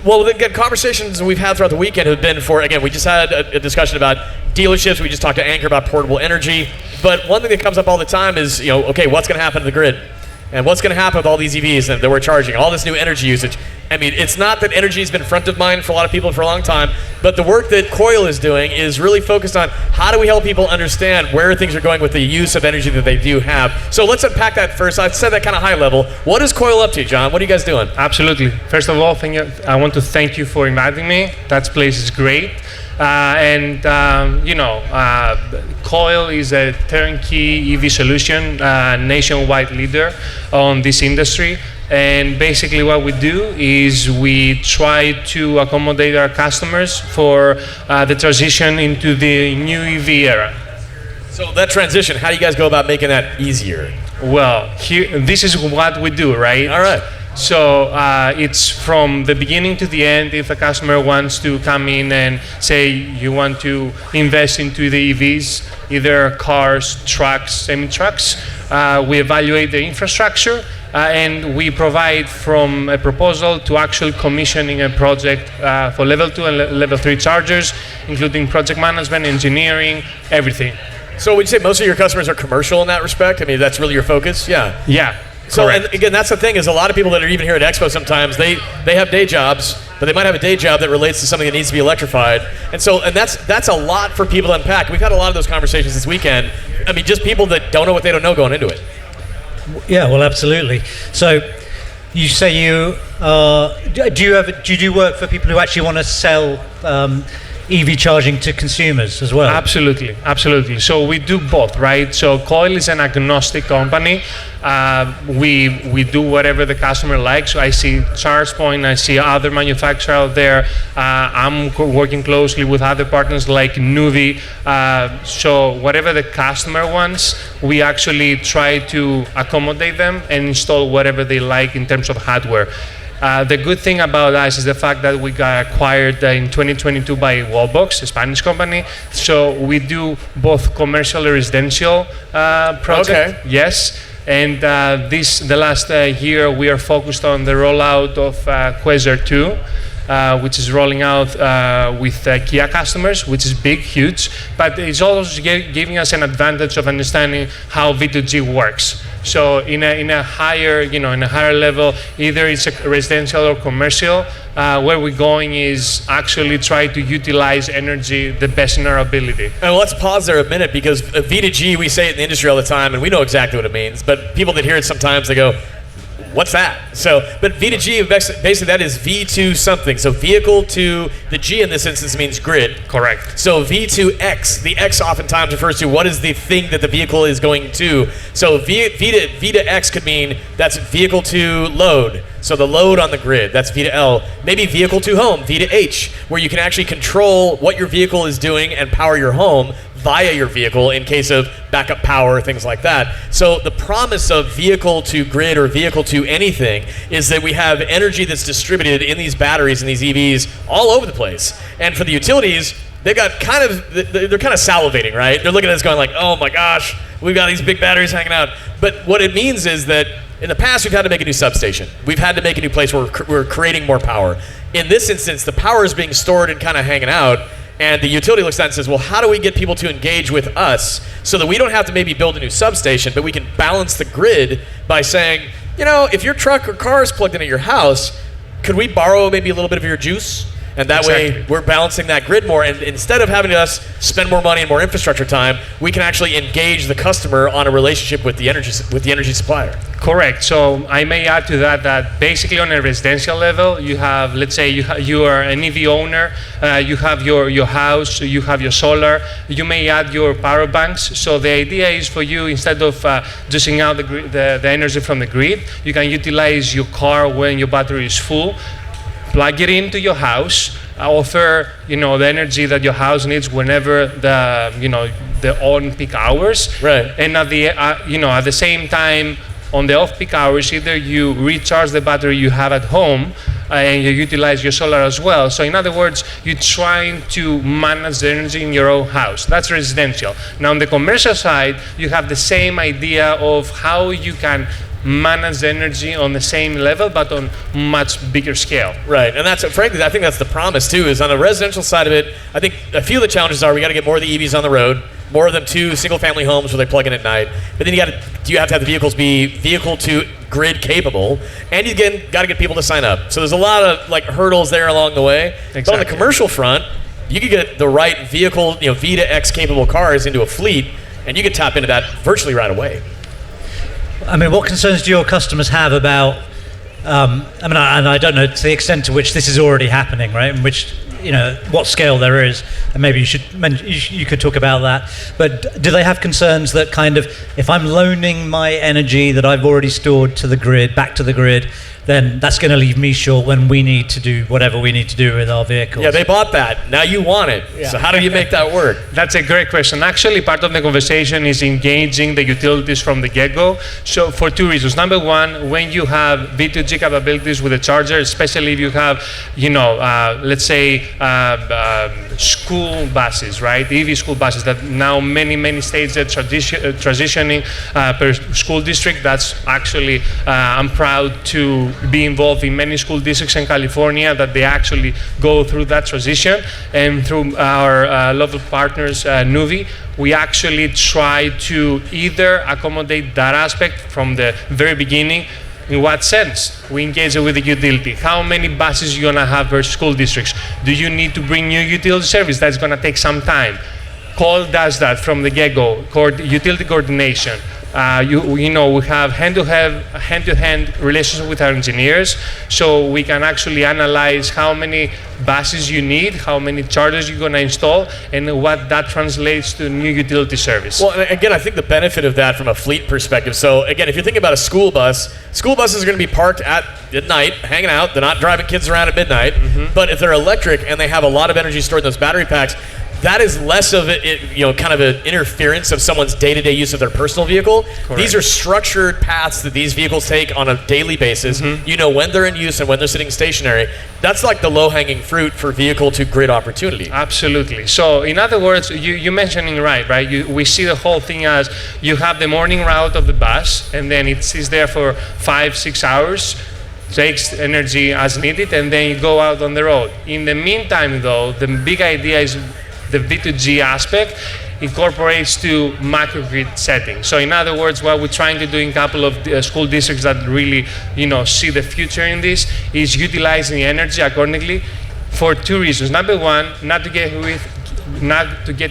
Well, the conversations we've had throughout the weekend have been for, again, we just had a discussion about dealerships. We just talked to Anchor about portable energy. But one thing that comes up all the time is, okay, what's going to happen to the grid? And what's going to happen with all these EVs that we're charging, all this new energy usage? I mean, it's not that energy has been front of mind for a lot of people for a long time, but the work that COIL is doing is really focused on how do we help people understand where things are going with the use of energy that they do have. So let's unpack that first. I said that kind of high level. What is COIL up to, John? What are you guys doing? Absolutely. First of all, I want to thank you for inviting me. That place is great. COIL is a turnkey EV solution, nationwide leader on this industry. And basically what we do is we try to accommodate our customers for the transition into the new EV era. So that transition, how do you guys go about making that easier? Well, this is what we do, right? All right. So it's from the beginning to the end. If a customer wants to come in and say you want to invest into the EVs, either cars, trucks, semi-trucks, we evaluate the infrastructure and we provide from a proposal to actual commissioning a project for level 2 and level 3 chargers, including project management, engineering, everything. So would you say most of your customers are commercial in that respect? I mean, that's really your focus? Yeah. Yeah. So, correct. and again, that's the thing, is a lot of people that are even here at Expo sometimes, they have day jobs, but they might have a day job that relates to something that needs to be electrified. And that's a lot for people to unpack. We've had a lot of those conversations this weekend. I mean, just people that don't know what they don't know going into it. Yeah, well, absolutely. So you say do you do work for people who actually want to sell EV charging to consumers as well? Absolutely, absolutely. So we do both, right? So COIL is an agnostic company. We do whatever the customer likes. So I see ChargePoint, I see other manufacturers out there. I'm working closely with other partners like Nuvi. So whatever the customer wants, we actually try to accommodate them and install whatever they like in terms of hardware. The good thing about us is the fact that we got acquired in 2022 by Wallbox, a Spanish company. So we do both commercial and residential projects. Okay. Yes. And the last year we are focused on the rollout of Quasar 2, which is rolling out with Kia customers, which is big, huge, but it's also giving us an advantage of understanding how V2G works. So in a higher level, either it's a residential or commercial, where we're going is actually try to utilize energy the best in our ability. And let's pause there a minute, because V2G, we say it in the industry all the time, and we know exactly what it means, but people that hear it sometimes, they go, what's that? So, but V2G, basically that is V2 something. So vehicle to, the G in this instance means grid. Correct. So V2X, the X oftentimes refers to what is the thing that the vehicle is going to. So V to X could mean that's vehicle to load. So the load on the grid, that's V to L. Maybe vehicle to home, V to H, where you can actually control what your vehicle is doing and power your home via your vehicle in case of backup power, things like that. So the promise of vehicle to grid or vehicle to anything is that we have energy that's distributed in these batteries and these EVs all over the place. And for the utilities, they're kind of salivating, right? They're looking at us going like, oh my gosh, we've got these big batteries hanging out. But what it means is that in the past, we've had to make a new substation. We've had to make a new place where we're creating more power. In this instance, the power is being stored and kind of hanging out. And the utility looks at it and says, well, how do we get people to engage with us so that we don't have to maybe build a new substation, but we can balance the grid by saying, if your truck or car is plugged into your house, could we borrow maybe a little bit of your juice? And that way we're balancing that grid more. And instead of having us spend more money and more infrastructure time, we can actually engage the customer on a relationship with the energy supplier. Correct. So I may add to that basically on a residential level, you have, let's say you are an EV owner, you have your house, you have your solar, you may add your power banks. So the idea is for you, instead of juicing out the energy from the grid, you can utilize your car when your battery is full, plug it into your house, offer the energy that your house needs whenever the on-peak hours. Right. And at the same time, on the off-peak hours, either you recharge the battery you have at home and you utilize your solar as well. So in other words, you're trying to manage the energy in your own house. That's residential. Now on the commercial side, you have the same idea of how you can manage the energy on the same level, but on much bigger scale. Right, and that's frankly, I think that's the promise too. Is on the residential side of it, I think a few of the challenges are we got to get more of the EVs on the road, more of them to single-family homes where they plug in at night. But then you have to have the vehicles be vehicle to grid capable, and you got to get people to sign up. So there's a lot of like hurdles there along the way. Exactly. But on the commercial front, you could get the right vehicle, V to X capable cars into a fleet, and you could tap into that virtually right away. I mean, what concerns do your customers have about? And I don't know to the extent to which this is already happening, right? In which, what scale there is, and maybe you could talk about that. But do they have concerns that kind of, if I'm loaning my energy that I've already stored to the grid, back to the grid, then that's going to leave me short when we need to do whatever we need to do with our vehicles? Yeah, they bought that. Now you want it. Yeah. So how do you make that work? That's a great question. Actually, part of the conversation is engaging the utilities from the get-go. So for two reasons. Number one, when you have V2G capabilities with a charger, especially if you have, let's say, school buses, right? EV school buses that now many states are transitioning per school district. That's actually, I'm proud to be involved in many school districts in California that they actually go through that transition. And through our local partners, Nuvi, we actually try to either accommodate that aspect from the very beginning. In what sense? We engage with the utility. How many buses you're gonna have per school districts? Do you need to bring new utility service? That's gonna take some time. COIL does that from the get-go, utility coordination. We have hand-to-hand relations with our engineers, so we can actually analyze how many buses you need, how many chargers you're going to install, and what that translates to new utility service. Well, and again, I think the benefit of that from a fleet perspective. So again, if you're thinking about a school buses are going to be parked at night, hanging out. They're not driving kids around at midnight. Mm-hmm. But if they're electric and they have a lot of energy stored in those battery packs, that is less of kind of an interference of someone's day-to-day use of their personal vehicle. Correct. These are structured paths that these vehicles take on a daily basis. Mm-hmm. You know when they're in use and when they're sitting stationary. That's like the low-hanging fruit for vehicle-to-grid opportunity. Absolutely. So, in other words, you're mentioning right? We see the whole thing as you have the morning route of the bus, and then it sits there for 5-6 hours. Takes energy as needed, and then you go out on the road. In the meantime, though, the big idea is the V2G aspect incorporates to microgrid settings. So in other words, what we're trying to do in a couple of school districts that really, see the future in this is utilizing the energy accordingly for two reasons. Number one, not to get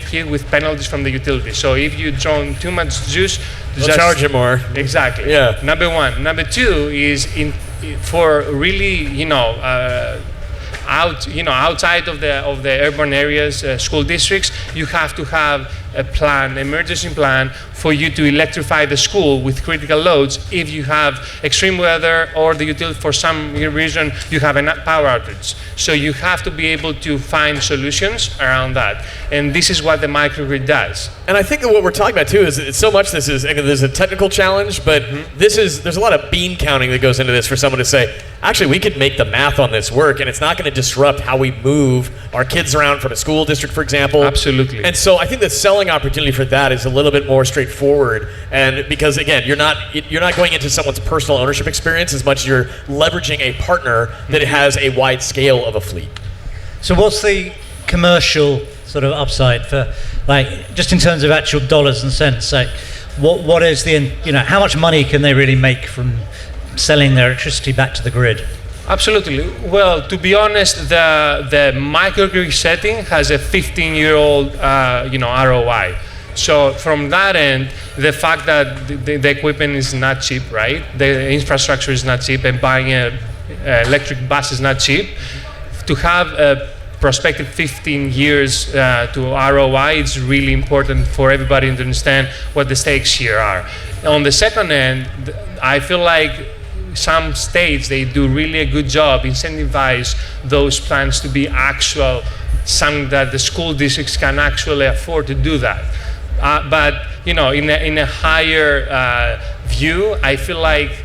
hit with penalties from the utility. So if you draw too much juice, they'll charge you more. Exactly. Yeah. Number one. Number two is for really, outside of the urban areas, school districts, you have to have a plan, emergency plan, for you to electrify the school with critical loads if you have extreme weather or the utility for some reason you have a power outage. So you have to be able to find solutions around that, and this is what the microgrid does. And I think that what we're talking about too is it's so much there's a technical challenge, but there's a lot of bean counting that goes into this for someone to say, actually, we could make the math on this work, and it's not going to disrupt how we move our kids around from a school district, for example. Absolutely. And so I think the selling opportunity for that is a little bit more straightforward, and because again, you're not going into someone's personal ownership experience as much as you're leveraging a partner that has a wide scale of a fleet. So what's the commercial sort of upside for, just in terms of actual dollars and cents? What is how much money can they really make from selling their electricity back to the grid? Absolutely. Well, to be honest, the microgrid setting has a 15-year-old ROI. So from that end, the fact that the equipment is not cheap, right? The infrastructure is not cheap, and buying an electric bus is not cheap. To have a prospective 15 years to ROI, it's really important for everybody to understand what the stakes here are. On the second end, I feel like some states, they do really a good job incentivize those plans to be actual, something that the school districts can actually afford to do that. But in a higher view, I feel like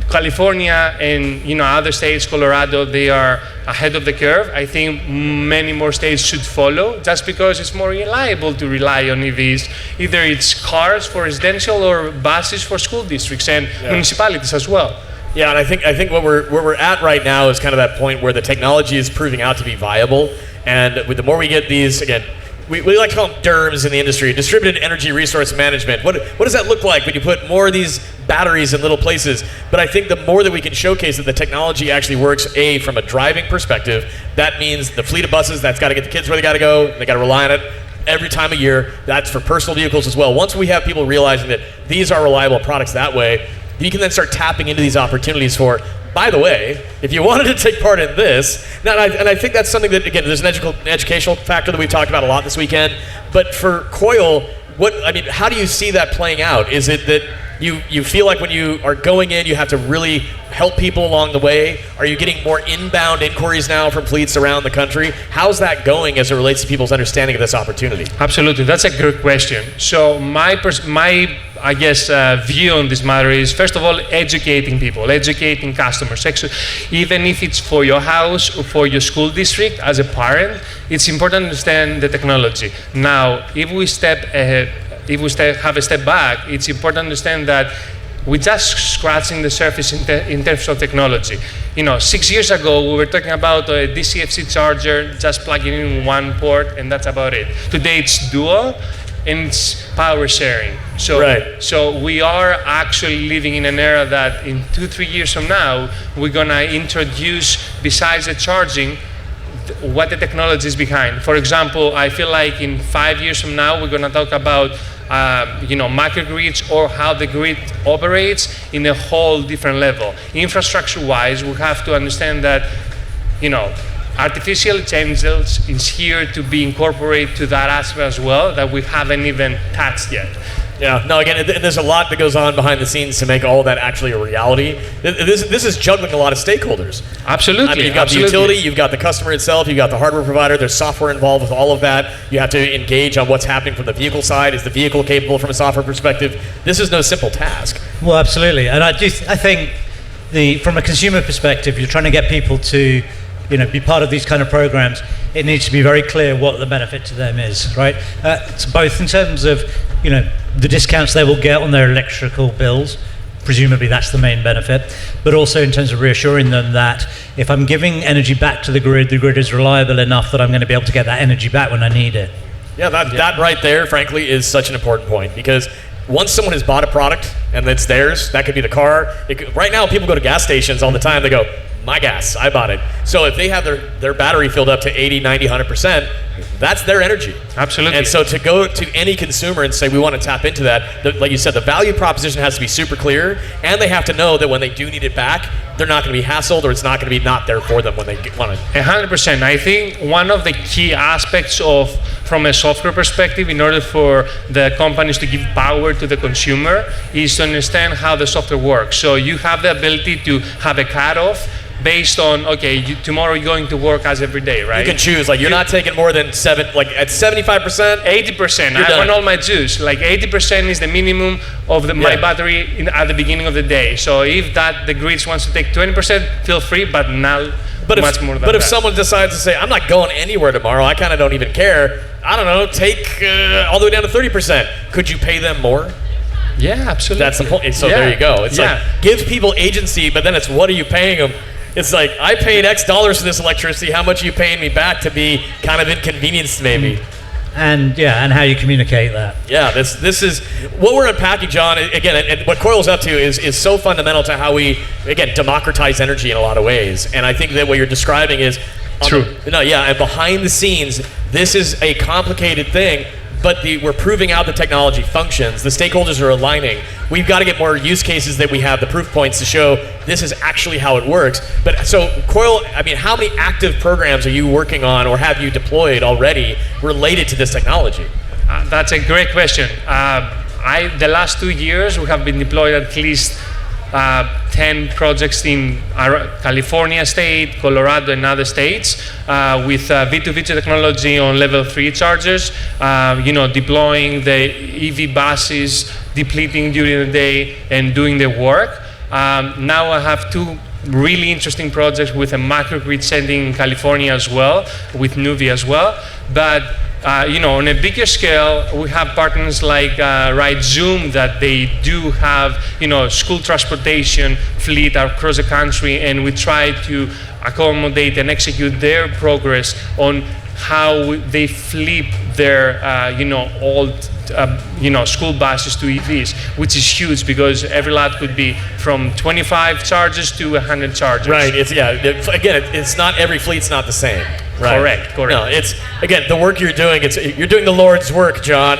California and other states, Colorado, they are ahead of the curve. I think many more states should follow, just because it's more reliable to rely on EVs. Either it's cars for residential or buses for school districts and municipalities as well. Yeah, and I think where we're at right now is kind of that point where the technology is proving out to be viable, and with the more we get these, again, we like to call them DERMs in the industry, distributed energy resource management. What does that look like when you put more of these batteries in little places? But I think the more that we can showcase that the technology actually works, from a driving perspective, that means the fleet of buses, that's got to get the kids where they got to go, they got to rely on it every time of year. That's for personal vehicles as well. Once we have people realizing that these are reliable products that way, you can then start tapping into these opportunities for, by the way, if you wanted to take part in this, and I think that's something that, again, there's an educational factor that we've talked about a lot this weekend, but for COIL, how do you see that playing out? Is it that you feel like when you are going in, you have to really help people along the way? Are you getting more inbound inquiries now from fleets around the country? How's that going as it relates to people's understanding of this opportunity? Absolutely, that's a good question. So my view on this matter is, first of all, educating people, educating customers. Even if it's for your house or for your school district, as a parent, it's important to understand the technology. Now, if we have a step back, it's important to understand that we're just scratching the surface in terms of technology. 6 years ago, we were talking about a DCFC charger, just plugging in one port, and that's about it. Today, it's dual, and it's power sharing. So we are actually living in an era that in 2-3 years from now, we're gonna introduce, besides the charging, what the technology is behind. For example, I feel like in 5 years from now, we're gonna talk about microgrids, or how the grid operates in a whole different level. Infrastructure-wise, we have to understand that, artificial intelligence is here to be incorporated to that aspect as well, that we haven't even touched yet. Yeah, no, again, there's a lot that goes on behind the scenes to make all of that actually a reality. This is juggling a lot of stakeholders. Absolutely. You've got the utility, you've got the customer itself, you've got the hardware provider, there's software involved with all of that. You have to engage on what's happening from the vehicle side. Is the vehicle capable from a software perspective? This is no simple task. Well, absolutely. And I think from a consumer perspective, you're trying to get people to be part of these kind of programs. It needs to be very clear what the benefit to them is, right? It's both in terms of, the discounts they will get on their electrical bills. Presumably that's the main benefit, but also in terms of reassuring them that if I'm giving energy back to the grid is reliable enough that I'm going to be able to get that energy back when I need it. Yeah, that right there, frankly, is such an important point, because once someone has bought a product and it's theirs, that could be the car. Right now, people go to gas stations all the time. They go, my gas, I bought it. So if they have their battery filled up to 80, 90, 100%, that's their energy. Absolutely. And so to go to any consumer and say, we want to tap into that, like you said, the value proposition has to be super clear, and they have to know that when they do need it back, they're not going to be hassled, or it's not going to be not there for them when they want it. 100%. I think one of the key aspects from a software perspective, in order for the companies to give power to the consumer, is to understand how the software works. So you have the ability to have a cutoff based on, tomorrow you're going to work as every day, right? You can choose, you're not taking more than at 75%? 80%. I want all my juice. 80% is the minimum of my battery at the beginning of the day. So if the grid wants to take 20%, feel free, but not much more than that. But if someone decides to say, I'm not going anywhere tomorrow, I kind of don't even care, I don't know, take all the way down to 30%. Could you pay them more? Yeah, absolutely. That's the point. So there you go. It's give people agency, but then it's, what are you paying them? It's I paid X dollars for this electricity. How much are you paying me back to be kind of inconvenienced, maybe? And how you communicate that. Yeah, this is what we're unpacking, John. Again, and what COIL's up to is so fundamental to how we, again, democratize energy in a lot of ways. And I think that what you're describing is true. And behind the scenes, this is a complicated thing. But we're proving out the technology functions. The stakeholders are aligning. We've got to get more use cases that we have the proof points to show this is actually how it works. But so COIL, how many active programs are you working on or have you deployed already related to this technology? That's a great question. The last 2 years, we have been deployed at least 10 projects in California state, Colorado, and other states with V2V technology on level 3 chargers, deploying the EV buses, depleting during the day, and doing the work. Now I have 2 really interesting projects with a microgrid sending in California as well, with Nuvi as well. But on a bigger scale, we have partners like Zoom that they do have school transportation fleet across the country, and we try to accommodate and execute their progress on how they flip their old school buses to EVs, which is huge because every lot could be from 25 chargers to 100 chargers. Right. It's not every fleet's not the same. Right. Correct. No, it's again the work you're doing. You're doing the Lord's work, John.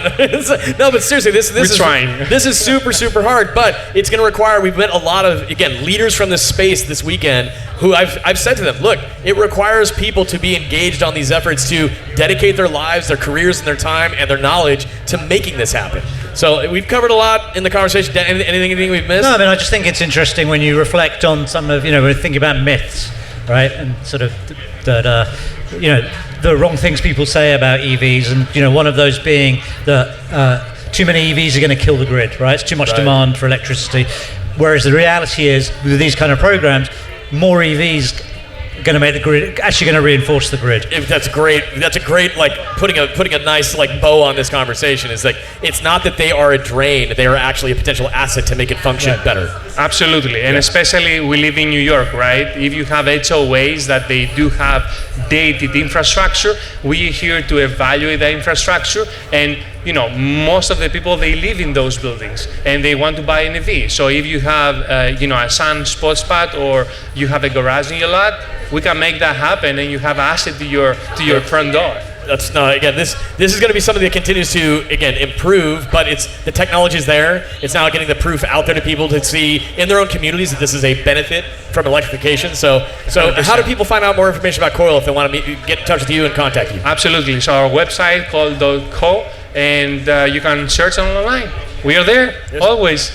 No, but seriously, this is trying. This is super hard, but it's going to require. We've met a lot of leaders from this space this weekend who I've said to them, look, it requires people to be engaged on these efforts to dedicate their lives, their careers, and their time and their knowledge to making this happen. So we've covered a lot in the conversation. Anything we've missed? No, I mean I just think it's interesting when you reflect on some of we're thinking about myths, right, and sort of that. The wrong things people say about EVs, and one of those being that too many EVs are going to kill the grid, right? It's too much demand for electricity. Whereas the reality is, with these kind of programs, more EVs are going to make the grid, actually going to reinforce the grid. That's great. That's a great putting a nice bow on this conversation. Is it's not that they are a drain; they are actually a potential asset to make it function better. Absolutely, and especially we live in New York, right? If you have HOAs that they do have dated infrastructure, we're here to evaluate the infrastructure, and most of the people, they live in those buildings and they want to buy an EV. So if you have a sun sports spot or you have a garage in your lot, we can make that happen, and you have asset to your front door. This is going to be something that continues to improve, but the technology is there. It's now getting the proof out there to people to see in their own communities that this is a benefit from electrification. So 100%. How do people find out more information about COIL if they want to get in touch with you and contact you? Absolutely. So our website called .co, and you can search online. We are there always.